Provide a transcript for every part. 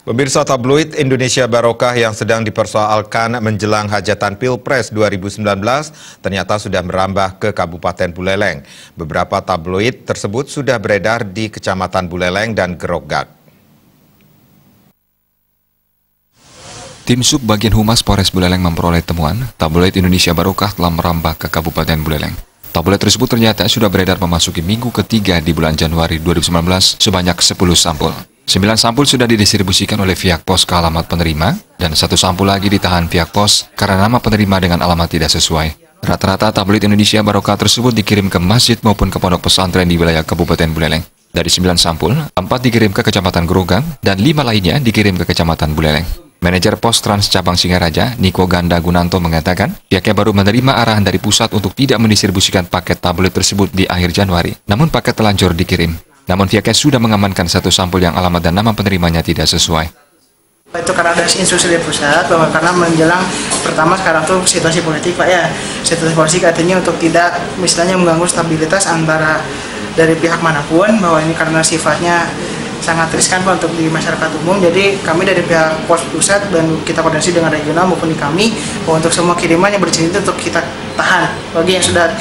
Pemirsa, tabloid Indonesia Barokah yang sedang dipersoalkan menjelang hajatan Pilpres 2019 ternyata sudah merambah ke Kabupaten Buleleng. Beberapa tabloid tersebut sudah beredar di Kecamatan Buleleng dan Grogak. Tim Sub Bagian Humas Polres Buleleng memperoleh temuan tabloid Indonesia Barokah telah merambah ke Kabupaten Buleleng. Tabloid tersebut ternyata sudah beredar memasuki minggu ketiga di bulan Januari 2019 sebanyak 10 sampul. 9 sampul sudah didistribusikan oleh pihak pos ke alamat penerima, dan 1 sampul lagi ditahan pihak pos karena nama penerima dengan alamat tidak sesuai. Rata-rata tabloid Indonesia Barokah tersebut dikirim ke masjid maupun ke pondok pesantren di wilayah Kabupaten Buleleng. Dari 9 sampul, 4 dikirim ke Kecamatan Grogak, dan 5 lainnya dikirim ke Kecamatan Buleleng. Manajer Pos Trans Cabang Singaraja, Niko Ganda Gunanto mengatakan, pihaknya baru menerima arahan dari pusat untuk tidak mendistribusikan paket tabloid tersebut di akhir Januari, namun paket telanjur dikirim. Namun pihaknya sudah mengamankan 1 sampul yang alamat dan nama penerimanya tidak sesuai. Itu karena ada instruksi dari pusat bahwa karena menjelang pertama sekarang tuh situasi politik Pak ya, situasi politik artinya untuk tidak misalnya mengganggu stabilitas antara dari pihak manapun, bahwa ini karena sifatnya sangat riskan Pak untuk di masyarakat umum. Jadi kami dari pihak pos pusat dan kita koordinasi dengan regional maupun di kami bahwa untuk semua kiriman yang berizin itu untuk kita tahan. Bagi yang sudah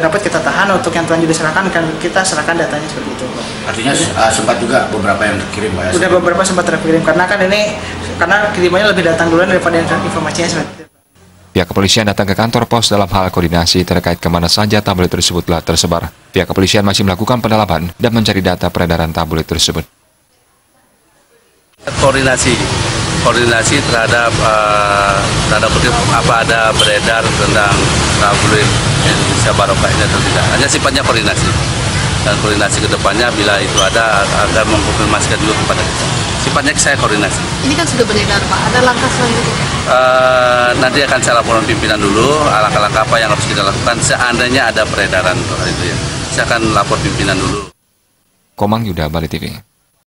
dapat kita tahan, untuk yang telah diserahkan kan kita serahkan datanya seperti itu Pak. Artinya sempat juga beberapa yang terkirim Pak ya? Sudah beberapa sempat terkirim karena kan ini karena kirimannya lebih datang duluan daripada informasinya seperti itu. Pihak kepolisian datang ke kantor pos dalam hal koordinasi terkait kemana saja tabloid tersebut telah tersebar. Pihak kepolisian masih melakukan pendalaman dan mencari data peredaran tabloid tersebut. Koordinasi terhadap apa ada beredar tentang tabloid Indonesia Barokah ini atau tidak. Hanya sifatnya koordinasi. Dan koordinasi ke depannya bila itu ada agar mengkonfirmasikan juga kepada kita. Sifatnya saya koordinasi. Ini kan sudah beredar Pak, ada langkah selanjutnya? Nanti akan saya laporan pimpinan dulu, langkah-langkah apa yang harus kita lakukan seandainya ada peredaran itu ya. Saya akan lapor pimpinan dulu. Komang Yuda, Bali TV.